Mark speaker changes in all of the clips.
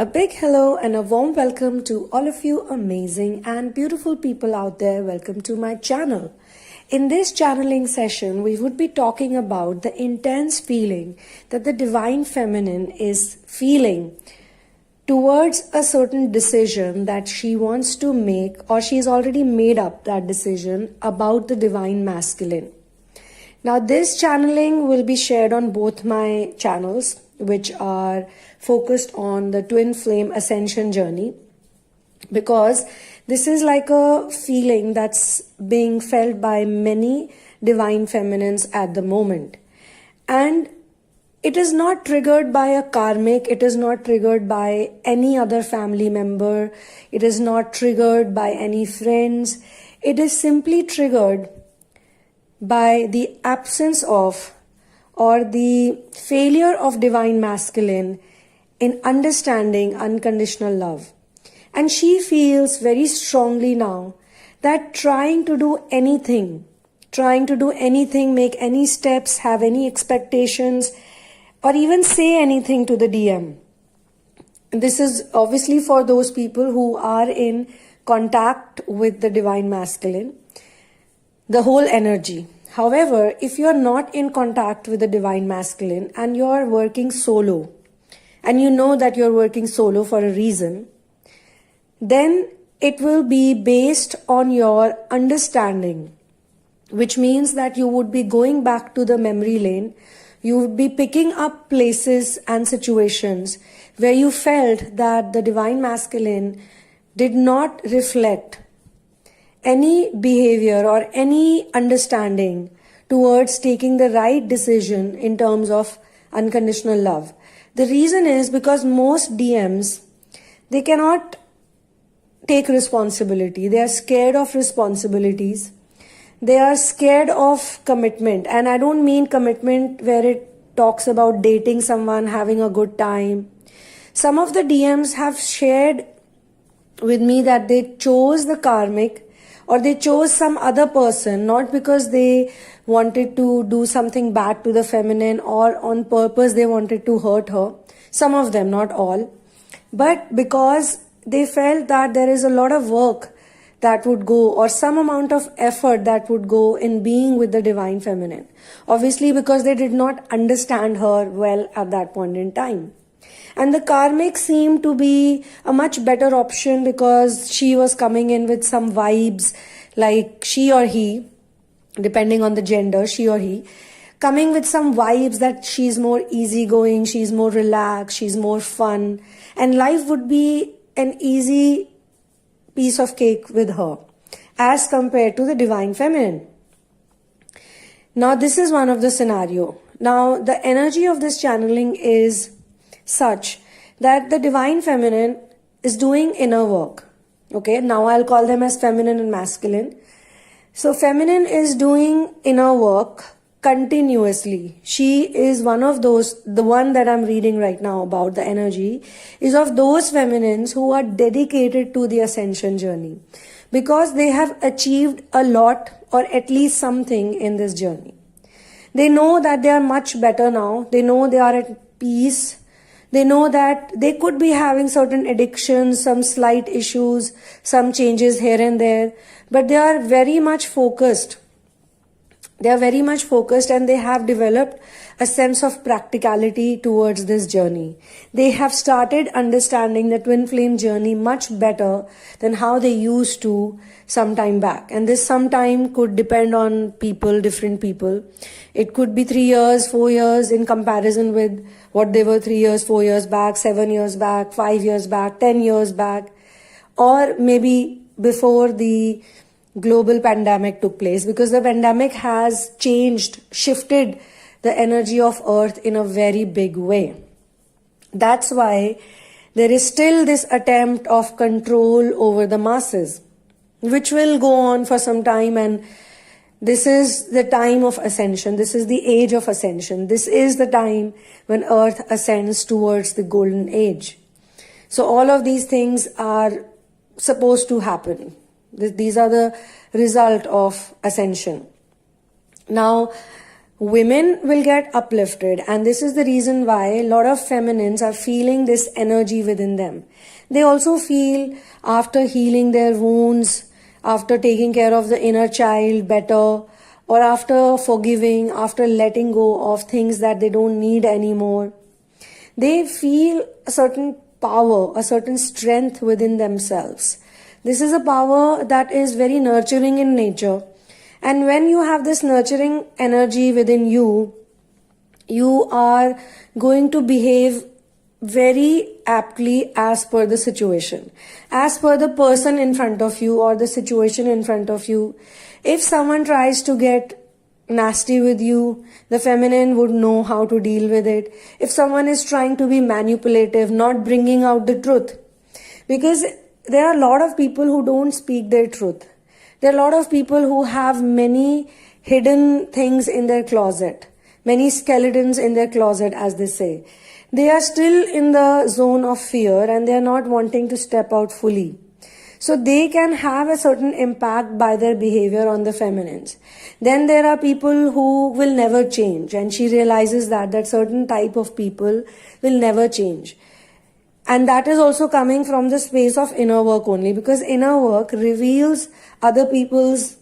Speaker 1: A big hello and a warm welcome to all of you amazing and beautiful people out there. Welcome to my channel. In this channeling session, we would be talking about the intense feeling that the Divine Feminine is feeling towards a certain decision that she wants to make, or she's already made up that decision about the Divine Masculine. Now, this channeling will be shared on both my channels, which are focused on the Twinflame Ascension journey, because this is like a feeling that's being felt by many Divine Feminines at the moment. And it is not triggered by a karmic, it is not triggered by any other family member, it is not triggered by any friends, it is simply triggered by the absence of or the failure of Divine Masculine in understanding unconditional love. And she feels very strongly now that trying to do anything, make any steps, have any expectations, or even say anything to the DM. This is obviously for those people who are in contact with the Divine Masculine, the whole energy. However, if you're not in contact with the Divine Masculine and you're working solo, and you know that you're working solo for a reason, then it will be based on your understanding, which means that you would be going back to the memory lane, you would be picking up places and situations where you felt that the Divine Masculine did not reflect any behavior or any understanding towards taking the right decision in terms of unconditional love. The reason is because most DMs, they cannot take responsibility. They are scared of responsibilities. They are scared of commitment. And I don't mean commitment where it talks about dating someone, having a good time. Some of the DMs have shared with me that they chose the karmic, or they chose some other person, not because they wanted to do something bad to the feminine or on purpose they wanted to hurt her. Some of them, not all. But because they felt that there is a lot of work that would go, or some amount of effort that would go in being with the Divine Feminine. Obviously because they did not understand her well at that point in time. And the karmic seemed to be a much better option because she was coming in with some vibes, like she or he, depending on the gender, she or he, coming with some vibes that she's more easygoing, she's more relaxed, she's more fun, and life would be an easy piece of cake with her as compared to the Divine Feminine. Now, this is one of the scenario. Now, the energy of this channeling is such that the Divine Feminine is doing inner work. Okay, now I'll call them as feminine and masculine. So feminine is doing inner work continuously. She is one of those, the one that I'm reading right now about the energy, is of those feminines who are dedicated to the ascension journey because they have achieved a lot, or at least something in this journey. They know that they are much better now. They know they are at peace. They know that they could be having certain addictions, some slight issues, some changes here and there, but they are very much focused. They are very much focused and they have developed a sense of practicality towards this journey. They have started understanding the twin flame journey much better than how they used to some time back. And this sometime could depend on people, different people. It could be 3 years, 4 years in comparison with what they were 3 years, 4 years back, 7 years back, 5 years back, 10 years back, or maybe before the global pandemic took place, because the pandemic has changed, shifted the energy of Earth in a very big way. That's why there is still this attempt of control over the masses, which will go on for some time, and this is the time of ascension. This is the age of ascension. This is the time when Earth ascends towards the golden age. So all of these things are supposed to happen. These are the result of ascension. Now, women will get uplifted, and this is the reason why a lot of feminines are feeling this energy within them. They also feel after healing their wounds, after taking care of the inner child better, or after forgiving, after letting go of things that they don't need anymore, they feel a certain power, a certain strength within themselves. This is a power that is very nurturing in nature. And when you have this nurturing energy within you, you are going to behave very aptly as per the situation, as per the person in front of you or the situation in front of you. If someone tries to get nasty with you, the feminine would know how to deal with it. If someone is trying to be manipulative, not bringing out the truth, because there are a lot of people who don't speak their truth. There are a lot of people who have many hidden things in their closet, many skeletons in their closet, as they say. They are still in the zone of fear and they are not wanting to step out fully. So they can have a certain impact by their behavior on the feminines. Then there are people who will never change, and she realizes that certain type of people will never change. And that is also coming from the space of inner work only, because inner work reveals other people's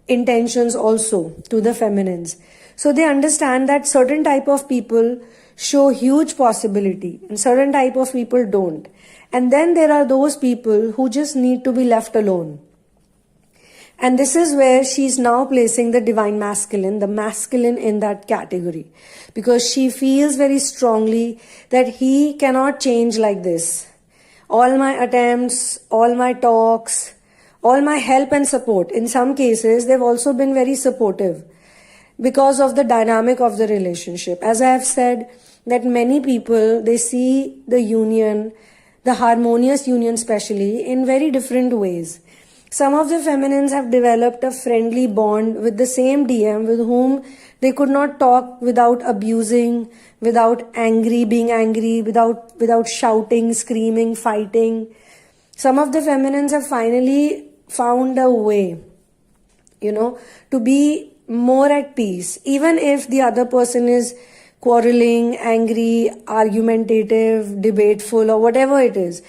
Speaker 1: intentions also to the feminines. So they understand that certain type of people show huge possibility and certain type of people don't. And then there are those people who just need to be left alone. And this is where she's now placing the divine masculine, the masculine in that category, because she feels very strongly that he cannot change like this. All my attempts, all my talks, all my help and support, in some cases they've also been very supportive because of the dynamic of the relationship. As I have said, that many people, they see the union, the harmonious union especially, in very different ways. Some of the feminines have developed a friendly bond with the same DM with whom they could not talk without abusing, without being angry, without shouting, screaming, fighting. Some of the feminines have finally found a way, to be more at peace, even if the other person is quarreling, angry, argumentative, debateful, or whatever it is.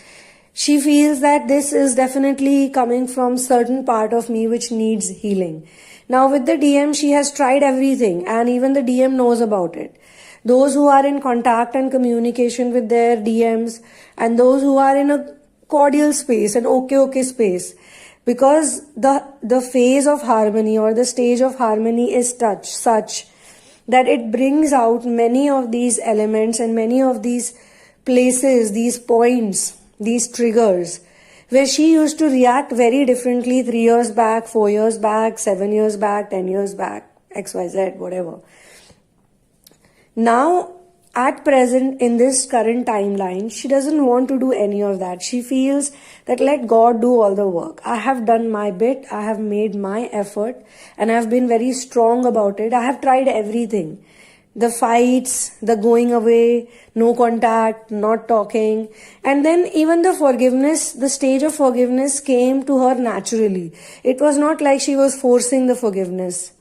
Speaker 1: She feels that this is definitely coming from certain part of me which needs healing. Now with the DM, she has tried everything, and even the DM knows about it. Those who are in contact and communication with their DMs, and those who are in a cordial space, an okay space, because the phase of harmony or the stage of harmony is such that it brings out many of these elements and many of these places, these points, these triggers, where she used to react very differently 3 years back, 4 years back, 7 years back, 10 years back, XYZ, whatever. Now, at present, in this current timeline, she doesn't want to do any of that. She feels that let God do all the work. I have done my bit, I have made my effort, and I have been very strong about it. I have tried everything. The fights, the going away, no contact, not talking. And then even the forgiveness, the stage of forgiveness came to her naturally. It was not like she was forcing the forgiveness.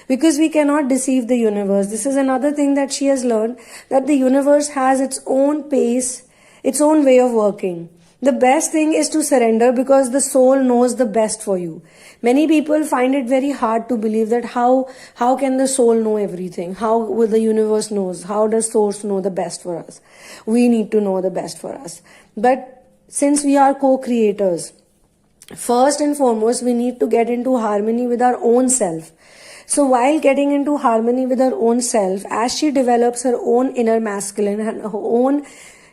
Speaker 1: Because we cannot deceive the universe. This is another thing that she has learned, that the universe has its own pace, its own way of working. The best thing is to surrender, because the soul knows the best for you. Many people find it very hard to believe that how can the soul know everything? How will the universe knows? How does source know the best for us? We need to know the best for us. But since we are co-creators, first and foremost, we need to get into harmony with our own self. So while getting into harmony with her own self, as she develops her own inner masculine and her own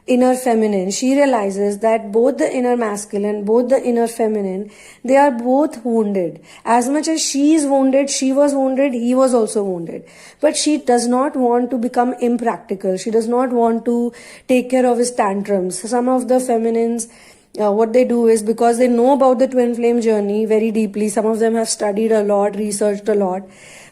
Speaker 1: inner feminine, she realizes that both the inner masculine, both the inner feminine, they are both wounded. As much as she is wounded, she was wounded, he was also wounded. But she does not want to become impractical. She does not want to take care of his tantrums. Some of the feminines, what they do is, because they know about the twin flame journey very deeply, some of them have studied a lot, researched a lot,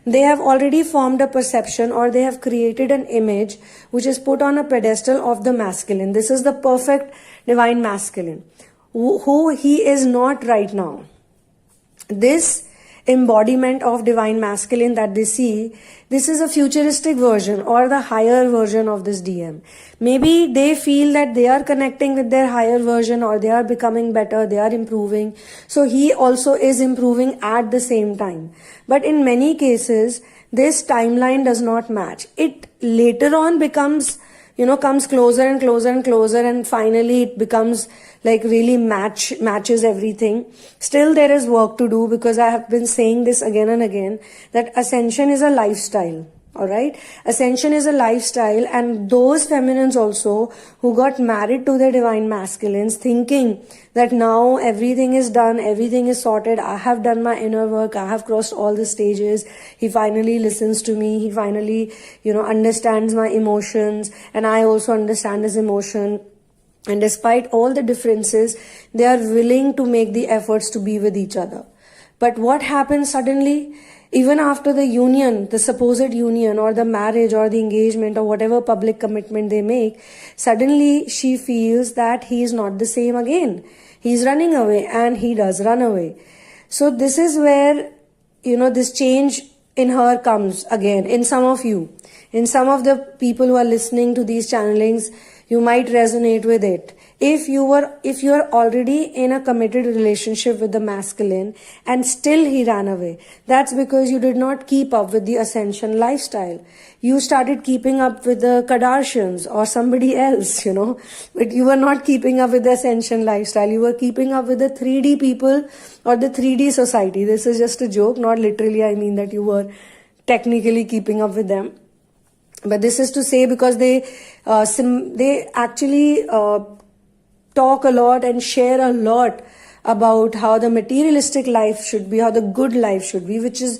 Speaker 1: they have already formed a perception, or they have created an image which is put on a pedestal of the masculine. This is the perfect divine masculine, who he is not right now. This embodiment of divine masculine that they see, this is a futuristic version or the higher version of this DM. Maybe they feel that they are connecting with their higher version, or they are becoming better, they are improving. So he also is improving at the same time. But in many cases, this timeline does not match. It later on becomes, comes closer and closer and closer, and finally it becomes like really matches everything. Still there is work to do, because I have been saying this again and again, that ascension is a lifestyle. Alright, ascension is a lifestyle, and those feminines also who got married to their divine masculines thinking that now everything is done, everything is sorted, I have done my inner work, I have crossed all the stages, he finally listens to me, he finally, understands my emotions, and I also understand his emotion. And despite all the differences, they are willing to make the efforts to be with each other. But what happens suddenly? Even after the union, the supposed union or the marriage or the engagement or whatever public commitment they make, suddenly she feels that he is not the same again. He's running away, and he does run away. So this is where, this change in her comes again, in some of you. In some of the people who are listening to these channelings, you might resonate with it. If you are already in a committed relationship with the masculine and still he ran away, that's because you did not keep up with the ascension lifestyle. You started keeping up with the Kardashians or somebody else, but you were not keeping up with the ascension lifestyle. You were keeping up with the 3D people or the 3D society. This is just a joke, not literally. I mean that you were technically keeping up with them. But this is to say, because they actually talk a lot and share a lot about how the materialistic life should be, how the good life should be, which is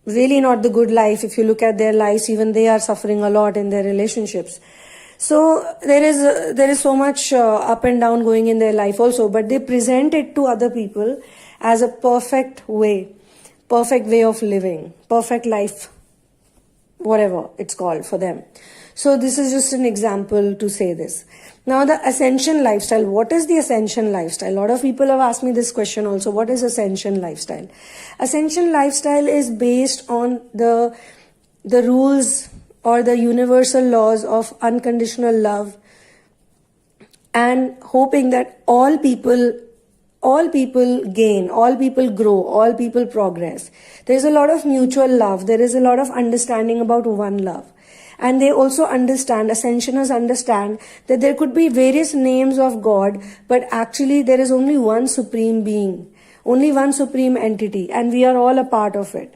Speaker 1: really not the good life. If you look at their lives, even they are suffering a lot in their relationships. So there is so much up and down going in their life also, but they present it to other people as a perfect way of living, perfect life, whatever it's called for them. So this is just an example to say this. Now the ascension lifestyle. What is the ascension lifestyle? A lot of people have asked me this question also. What is ascension lifestyle? Ascension lifestyle is based on the rules or the universal laws of unconditional love, and hoping that all people gain, all people grow, all people progress. There is a lot of mutual love. There is a lot of understanding about one love. And they also understand, ascensioners understand, that there could be various names of God, but actually there is only one supreme being, only one supreme entity, and we are all a part of it.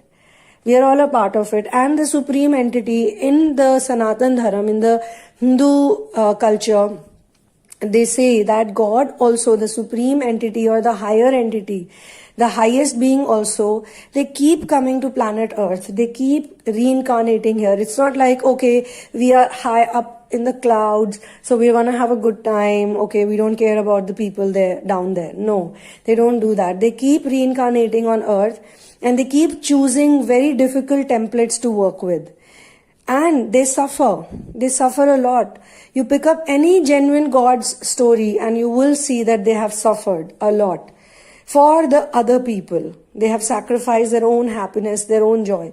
Speaker 1: We are all a part of it. And the supreme entity in the Sanatan Dharam, in the Hindu culture, they say that God also, the supreme entity or the higher entity, the highest being also, they keep coming to planet Earth. They keep reincarnating here. It's not like, okay, we are high up in the clouds, so we want to have a good time. Okay, we don't care about the people there, down there. No, they don't do that. They keep reincarnating on Earth, and they keep choosing very difficult templates to work with. And they suffer. They suffer a lot. You pick up any genuine God's story and you will see that they have suffered a lot for the other people. They have sacrificed their own happiness, their own joy.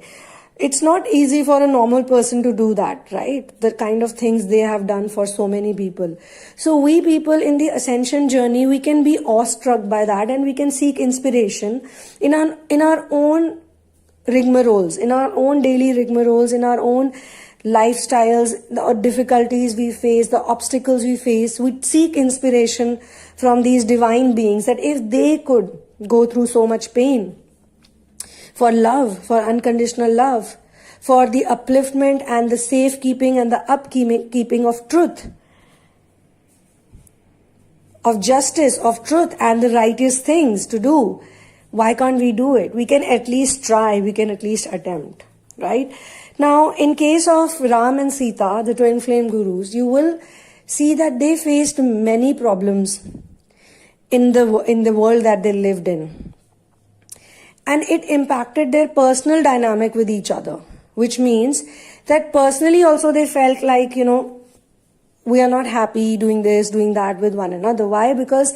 Speaker 1: It's not easy for a normal person to do that, right? The kind of things they have done for so many people. So we people in the ascension journey, we can be awestruck by that, and we can seek inspiration in our own rigmaroles, in our own daily rigmaroles, in our own lifestyles, the difficulties we face, the obstacles we face. We seek inspiration from these divine beings, that if they could go through so much pain for love, for unconditional love, for the upliftment and the safekeeping and the upkeeping of truth, of justice, of truth and the righteous things to do, why can't we do it? We can at least try, we can at least attempt, right? Now, in case of Ram and Sita, the twin flame gurus, you will see that they faced many problems in the world that they lived in. And it impacted their personal dynamic with each other, which means that personally also they felt like, we are not happy doing this, doing that with one another. Why? Because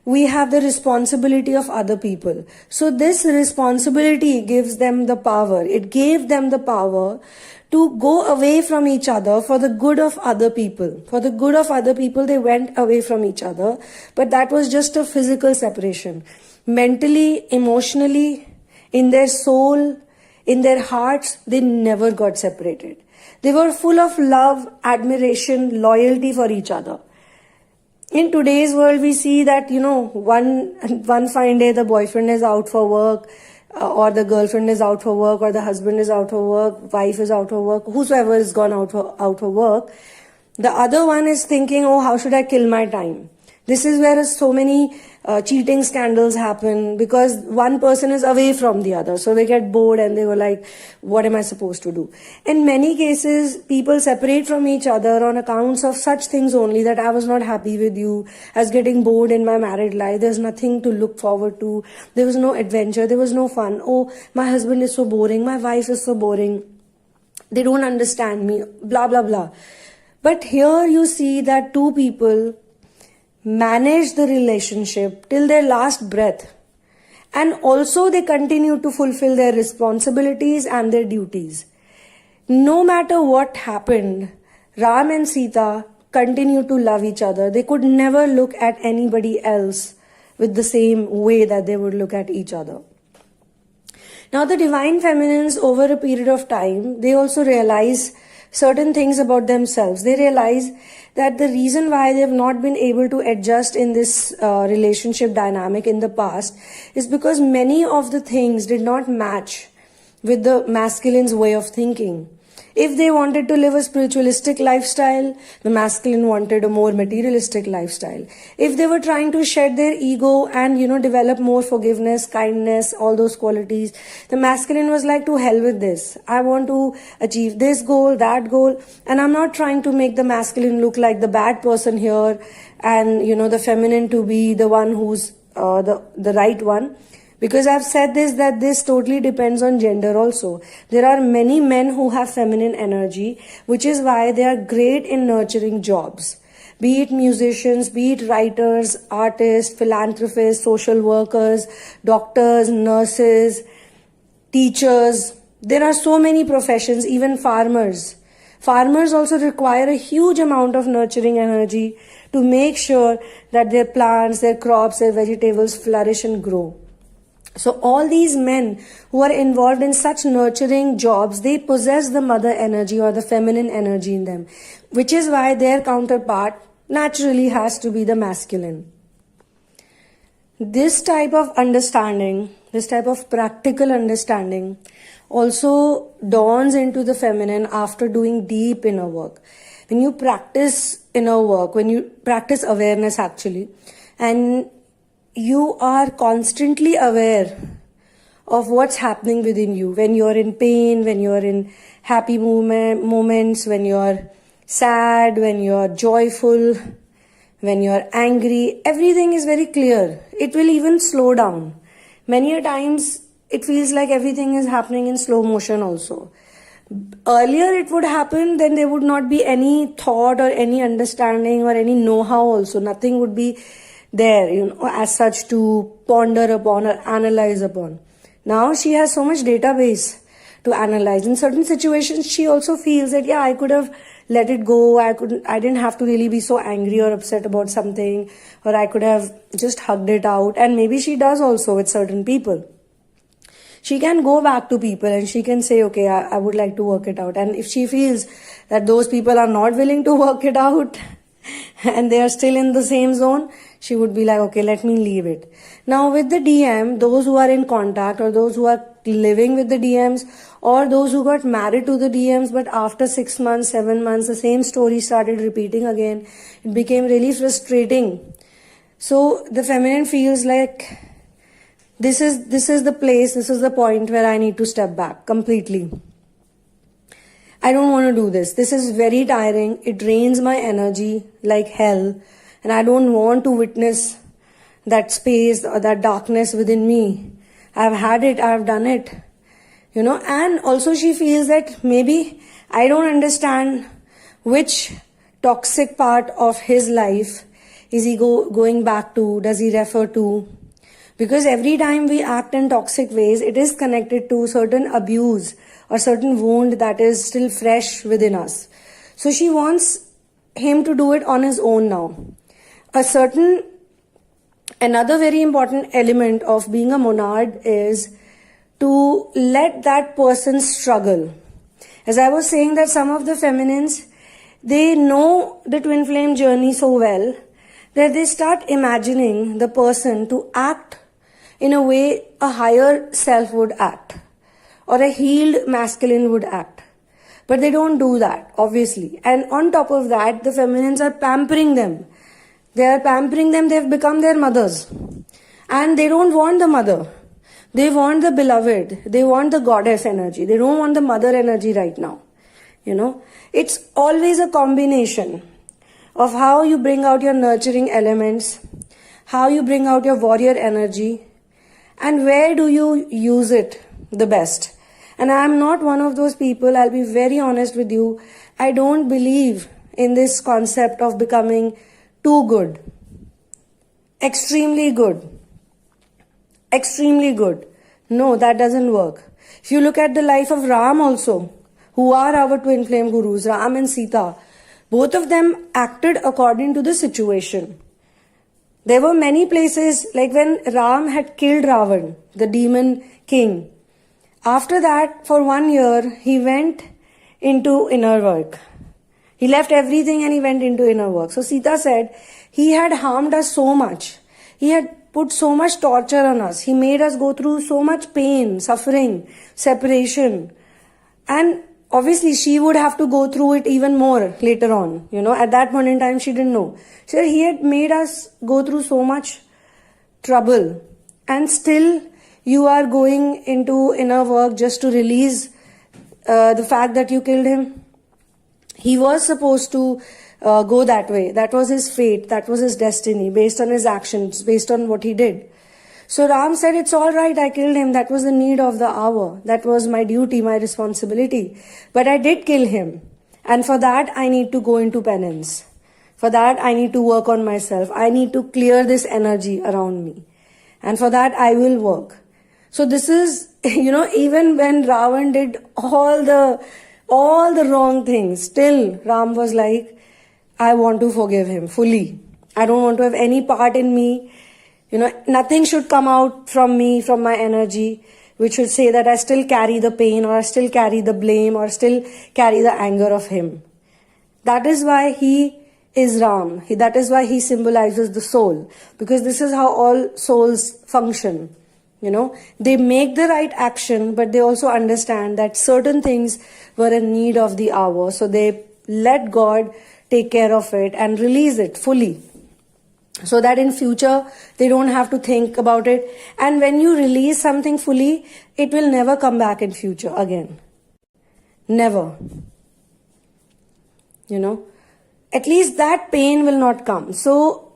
Speaker 1: we have the responsibility of other people. So this responsibility gives them the power. It gave them the power to go away from each other for the good of other people. For the good of other people, they went away from each other. But that was just a physical separation. Mentally, emotionally, in their soul, in their hearts, they never got separated. They were full of love, admiration, loyalty for each other. In today's world, we see that, one fine day the boyfriend is out for work, or the girlfriend is out for work, or the husband is out for work, wife is out for work, whosoever is gone out for work. The other one is thinking, oh, how should I kill my time? This is where so many cheating scandals happen, because one person is away from the other. So they get bored and they were like, what am I supposed to do? In many cases, people separate from each other on accounts of such things only, that I was not happy with you, I was getting bored in my married life, there's nothing to look forward to, there was no adventure, there was no fun. Oh, my husband is so boring, my wife is so boring, they don't understand me, blah, blah, blah. But here you see that two people manage the relationship till their last breath, and also they continue to fulfill their responsibilities and their duties. No matter what happened, Ram and Sita continued to love each other. They could never look at anybody else with the same way that they would look at each other. Now the divine feminines, over a period of time, they also realize certain things about themselves. They realize that the reason why they have not been able to adjust in this relationship dynamic in the past is because many of the things did not match with the masculine's way of thinking. If they wanted to live a spiritualistic lifestyle, the masculine wanted a more materialistic lifestyle. If they were trying to shed their ego and, develop more forgiveness, kindness, all those qualities, the masculine was like, to hell with this. I want to achieve this goal, that goal. And I'm not trying to make the masculine look like the bad person here and, the feminine to be the one who's the right one. Because I've said this, that this totally depends on gender also. There are many men who have feminine energy, which is why they are great in nurturing jobs. Be it musicians, be it writers, artists, philanthropists, social workers, doctors, nurses, teachers. There are so many professions, even farmers. Farmers also require a huge amount of nurturing energy to make sure that their plants, their crops, their vegetables flourish and grow. So all these men who are involved in such nurturing jobs, they possess the mother energy or the feminine energy in them, which is why their counterpart naturally has to be the masculine. This type of understanding, this type of practical understanding also dawns into the feminine after doing deep inner work. When you practice inner work, when you practice awareness actually, and you are constantly aware of what's happening within you. When you're in pain, when you're in happy moments, when you're sad, when you're joyful, when you're angry, everything is very clear. It will even slow down. Many a times it feels like everything is happening in slow motion also. Earlier it would happen, then there would not be any thought or any understanding or any know-how also. Nothing would be there, as such to ponder upon or analyze upon. Now she has so much database to analyze. In certain situations, she also feels that, I could have let it go. I didn't have to really be so angry or upset about something, or I could have just hugged it out. And maybe she does also with certain people. She can go back to people and she can say, okay, I would like to work it out. And if she feels that those people are not willing to work it out and they are still in the same zone, she would be like, okay, let me leave it. Now with the DM, those who are in contact or those who are living with the DMs or those who got married to the DMs, but after 6 months, 7 months, the same story started repeating again. It became really frustrating. So the feminine feels like this is the place, this is the point where I need to step back completely. I don't want to do this. This is very tiring. It drains my energy like hell. And I don't want to witness that space or that darkness within me. I've had it, I've done it. And also she feels that maybe I don't understand which toxic part of his life Is he going back to? Does he refer to? Because every time we act in toxic ways, it is connected to certain abuse or certain wound that is still fresh within us. So she wants him to do it on his own now. Another very important element of being a monad is to let that person struggle. As I was saying, that some of the feminines, they know the twin flame journey so well that they start imagining the person to act in a way a higher self would act, or a healed masculine would act. But they don't do that, obviously. And on top of that, the feminines are pampering them. They are pampering them, they've become their mothers. And they don't want the mother. They want the beloved. They want the goddess energy. They don't want the mother energy right now. It's always a combination of how you bring out your nurturing elements, how you bring out your warrior energy, and where do you use it the best. And I'm not one of those people, I'll be very honest with you. I don't believe in this concept of becoming too good, extremely good, extremely good. No, that doesn't work. If you look at the life of Ram also, who are our twin flame gurus, Ram and Sita, both of them acted according to the situation. There were many places, like when Ram had killed Ravan, the demon king. After that, for 1 year, he went into inner work. He left everything and he went into inner work. So Sita said, he had harmed us so much. He had put so much torture on us. He made us go through so much pain, suffering, separation. And obviously, she would have to go through it even more later on. At that point in time, she didn't know. So he had made us go through so much trouble. And still, you are going into inner work just to release the fact that you killed him. He was supposed to go that way. That was his fate. That was his destiny, based on his actions, based on what he did. So Ram said, it's all right, I killed him. That was the need of the hour. That was my duty, my responsibility. But I did kill him. And for that, I need to go into penance. For that, I need to work on myself. I need to clear this energy around me. And for that, I will work. So this is, even when Ravan did all the wrong things, still Ram was like, I want to forgive him fully. I don't want to have any part in me. Nothing should come out from me, from my energy, which should say that I still carry the pain, or I still carry the blame, or still carry the anger of him. That is why he is Ram. That is why he symbolizes the soul. Because this is how all souls function. They make the right action, but they also understand that certain things were in need of the hour. So they let God take care of it and release it fully. So that in future, they don't have to think about it. And when you release something fully, it will never come back in future again. Never. At least that pain will not come. So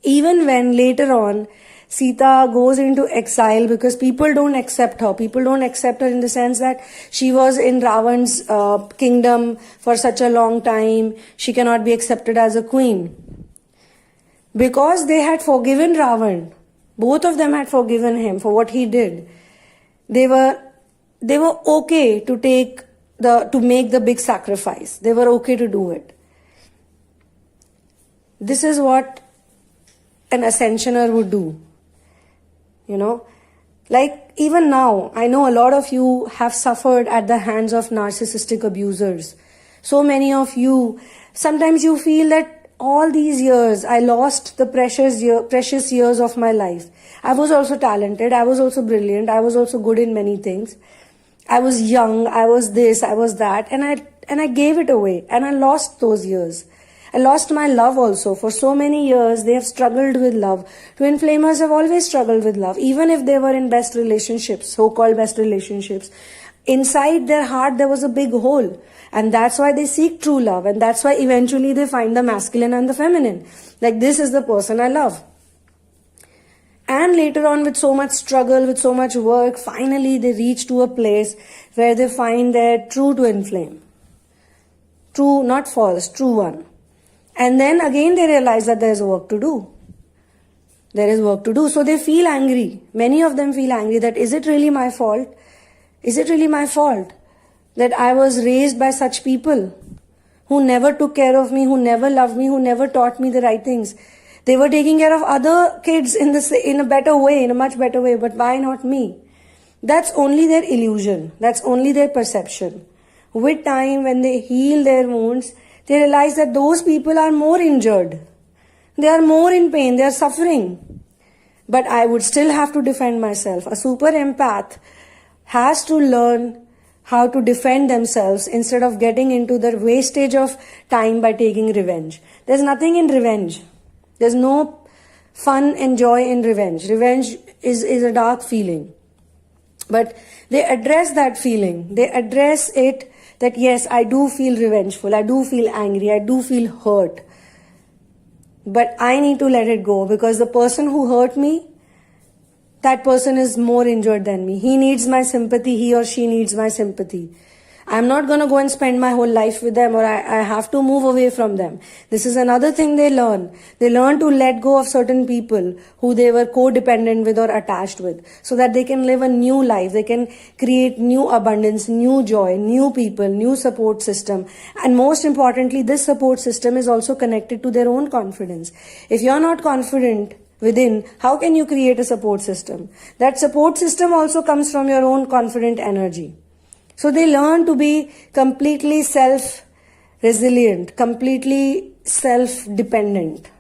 Speaker 1: even when later on, Sita goes into exile because people don't accept her. People don't accept her in the sense that she was in Ravan's kingdom for such a long time. She cannot be accepted as a queen. Because they had forgiven Ravan, both of them had forgiven him for what he did. They were okay to make the big sacrifice. They were okay to do it. This is what an ascensioner would do. Like even now, I know a lot of you have suffered at the hands of narcissistic abusers. So many of you, sometimes you feel that all these years, I lost the precious years of my life. I was also talented. I was also brilliant. I was also good in many things. I was young. I was this. I was that. And I gave it away. And I lost those years. I lost my love also. For so many years, they have struggled with love. Twin flamers have always struggled with love. Even if they were in best relationships, so-called best relationships. Inside their heart, there was a big hole. And that's why they seek true love. And that's why eventually they find the masculine and the feminine. Like, this is the person I love. And later on, with so much struggle, with so much work, finally they reach to a place where they find their true twin flame. True, not false, true one. And then again they realize that there is work to do. There is work to do. So they feel angry. Many of them feel angry that is it really my fault? Is it really my fault that I was raised by such people who never took care of me, who never loved me, who never taught me the right things? They were taking care of other kids in a better way, in a much better way, but why not me? That's only their illusion. That's only their perception. With time, when they heal their wounds, they realize that those people are more injured. They are more in pain. They are suffering. But I would still have to defend myself. A super empath has to learn how to defend themselves instead of getting into the wastage of time by taking revenge. There's nothing in revenge. There's no fun and joy in revenge. Revenge is a dark feeling. But they address that feeling. They address it that yes, I do feel revengeful. I do feel angry. I do feel hurt. But I need to let it go because the person who hurt me, that person is more injured than me. He needs my sympathy. He or she needs my sympathy. I'm not going to go and spend my whole life with them, or I have to move away from them. This is another thing they learn. They learn to let go of certain people who they were codependent with or attached with so that they can live a new life. They can create new abundance, new joy, new people, new support system. And most importantly, this support system is also connected to their own confidence. If you're not confident within, how can you create a support system? That support system also comes from your own confident energy. So they learn to be completely self-resilient, completely self-dependent.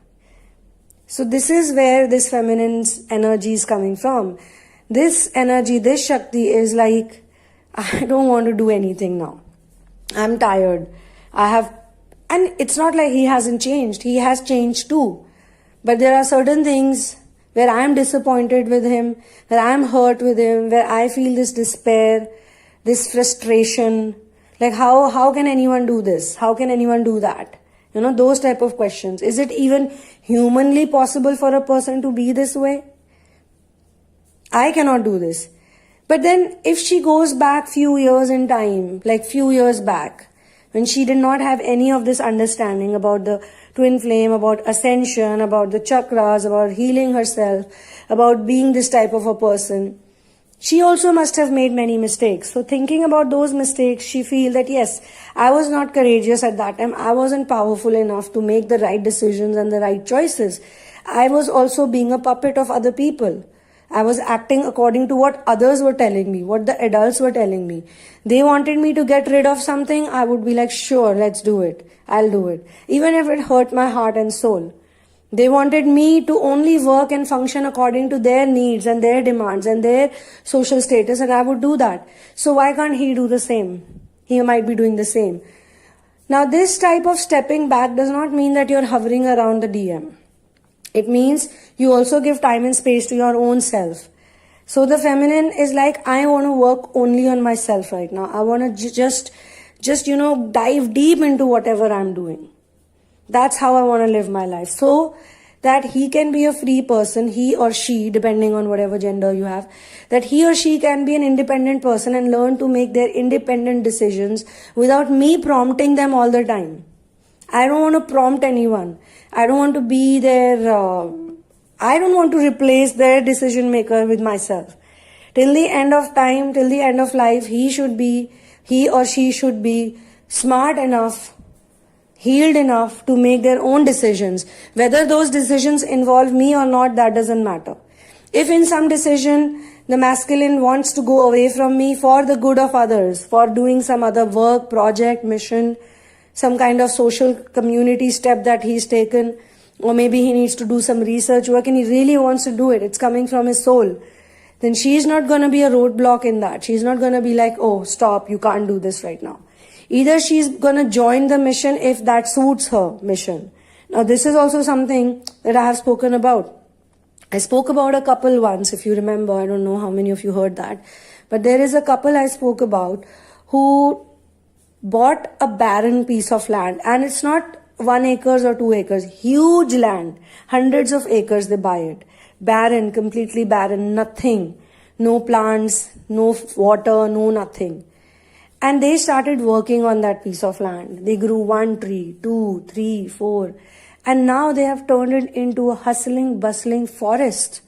Speaker 1: So this is where this feminine's energy is coming from. This energy, this Shakti is like, I don't want to do anything now. I'm tired. And it's not like he hasn't changed. He has changed too. But there are certain things where I'm disappointed with him, where I'm hurt with him, where I feel this despair, this frustration, like how can anyone do this? How can anyone do that? You know, those type of questions. Is it even humanly possible for a person to be this way? I cannot do this. But then if she goes back few years in time, like few years back, when she did not have any of this understanding about the twin flame, about ascension, about the chakras, about healing herself, about being this type of a person, she also must have made many mistakes. So thinking about those mistakes, she feels that yes, I was not courageous at that time. I wasn't powerful enough to make the right decisions and the right choices. I was also being a puppet of other people. I was acting according to what others were telling me, what the adults were telling me. They wanted me to get rid of something, I would be like, sure, let's do it. I'll do it. Even if it hurt my heart and soul. They wanted me to only work and function according to their needs and their demands and their social status, and I would do that. So why can't he do the same? He might be doing the same. Now this type of stepping back does not mean that you're hovering around the DM. It means you also give time and space to your own self. So the feminine is like, I want to work only on myself right now. I want to just dive deep into whatever I'm doing. That's how I want to live my life. So that he can be a free person, he or she, depending on whatever gender you have, that he or she can be an independent person and learn to make their independent decisions without me prompting them all the time. I don't want to prompt anyone. I don't want to be their, I don't want to replace their decision maker with myself. Till the end of time, till the end of life, he or she should be smart enough, healed enough to make their own decisions. Whether those decisions involve me or not, that doesn't matter. If in some decision the masculine wants to go away from me for the good of others, for doing some other work, project, mission, some kind of social community step that he's taken, or maybe he needs to do some research work and he really wants to do it, it's coming from his soul, then she's not going to be a roadblock in that. She's not going to be like, oh, stop, you can't do this right now. Either she's going to join the mission if that suits her mission. Now this is also something that I have spoken about. I spoke about a couple once, if you remember. I don't know how many of you heard that. But there is a couple I spoke about who bought a barren piece of land. And it's not 1 acre or 2 acres. Huge land. Hundreds of acres they buy it. Barren, completely barren. Nothing. No plants, no water, no nothing. And they started working on that piece of land. They grew 1 tree, 2, 3, 4. And now they have turned it into a hustling, bustling forest.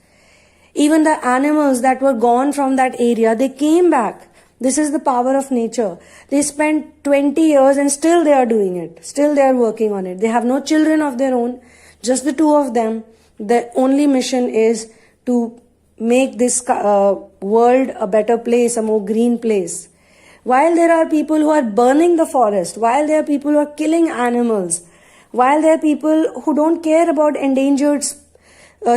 Speaker 1: Even the animals that were gone from that area, they came back. This is the power of nature. They spent 20 years and still they are doing it. Still they are working on it. They have no children of their own, just the two of them. The only mission is to make this world a better place, a more green place. While there are people who are burning the forest, while there are people who are killing animals, while there are people who don't care about endangered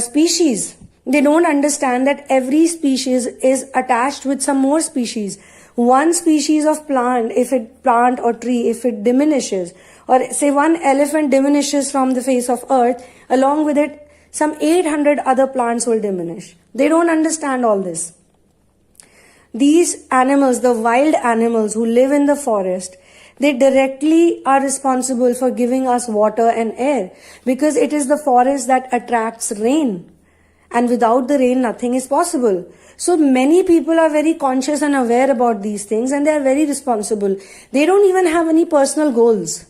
Speaker 1: species, they don't understand that every species is attached with some more species. One species of plant or tree, if it diminishes, or say one elephant diminishes from the face of earth, along with it, some 800 other plants will diminish. They don't understand all this. These animals, the wild animals who live in the forest, they directly are responsible for giving us water and air, because it is the forest that attracts rain. And without the rain, nothing is possible. So many people are very conscious and aware about these things, and they are very responsible. They don't even have any personal goals.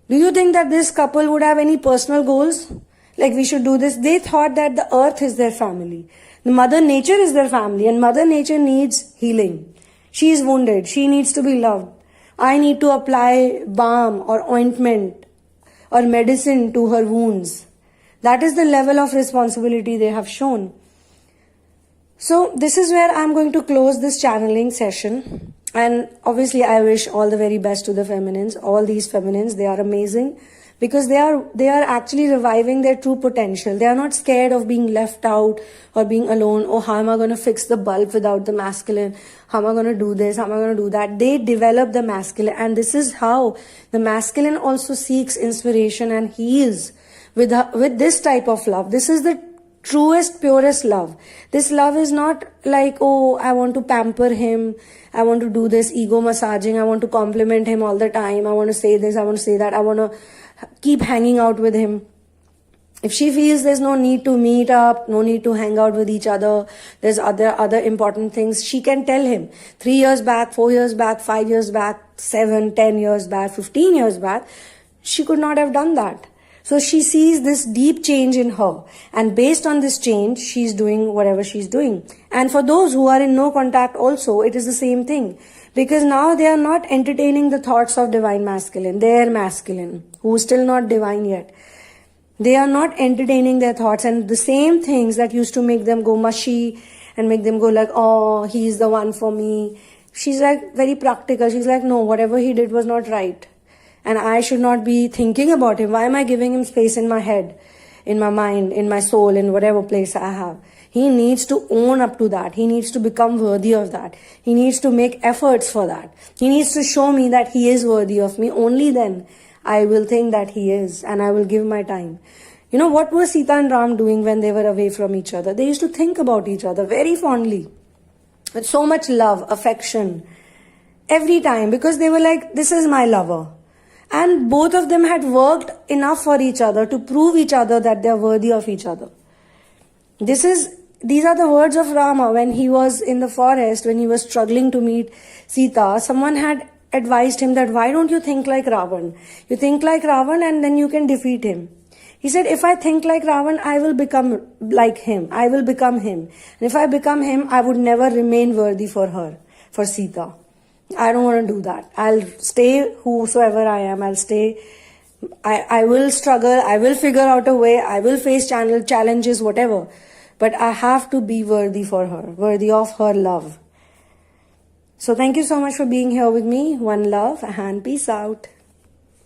Speaker 1: Do you think that this couple would have any personal goals? Like, we should do this. They thought that the earth is their family. The Mother Nature is their family, and Mother Nature needs healing. She is wounded. She needs to be loved. I need to apply balm or ointment or medicine to her wounds. That is the level of responsibility they have shown. So this is where I'm going to close this channeling session. And obviously I wish all the very best to the feminines. All these feminines, they are amazing, because they are actually reviving their true potential. They are not scared of being left out or being alone. Oh, how am I going to fix the bulb without the masculine? How am I going to do this? How am I going to do that? They develop the masculine, and this is how the masculine also seeks inspiration and heals with this type of love. This is the truest, purest love. This love is not like, oh, I want to pamper him, I want to do this ego massaging, I want to compliment him all the time, I want to say this, I want to say that, I want to keep hanging out with him. If she feels there's no need to meet up, no need to hang out with each other, there's other important things, she can tell him. 3 years back, 4 years back, 5 years back, 7, 10 years back, 15 years back, she could not have done that. So she sees this deep change in her, and based on this change, she's doing whatever she's doing. And for those who are in no contact also, it is the same thing. Because now they are not entertaining the thoughts of divine masculine, their masculine, who is still not divine yet. They are not entertaining their thoughts, and the same things that used to make them go mushy and make them go like, oh, he's the one for me. She's like very practical. She's like, no, whatever he did was not right. And I should not be thinking about him. Why am I giving him space in my head, in my mind, in my soul, in whatever place I have? He needs to own up to that. He needs to become worthy of that. He needs to make efforts for that. He needs to show me that he is worthy of me. Only then I will think that he is, and I will give my time. You know, what were Sita and Ram doing when they were away from each other? They used to think about each other very fondly, with so much love, affection, every time, because they were like, this is my lover. And both of them had worked enough for each other to prove each other that they are worthy of each other. These are the words of Rama when he was in the forest, when he was struggling to meet Sita. Someone had advised him that, why don't you think like Ravan? You think like Ravan and then you can defeat him. He said, if I think like Ravan, I will become like him. I will become him. And if I become him, I would never remain worthy for her, for Sita. I don't want to do that. I'll stay whosoever I am. I'll stay. I will struggle. I will figure out a way. I will face challenges, whatever. But I have to be worthy for her, worthy of her love. So thank you so much for being here with me. One love and peace out.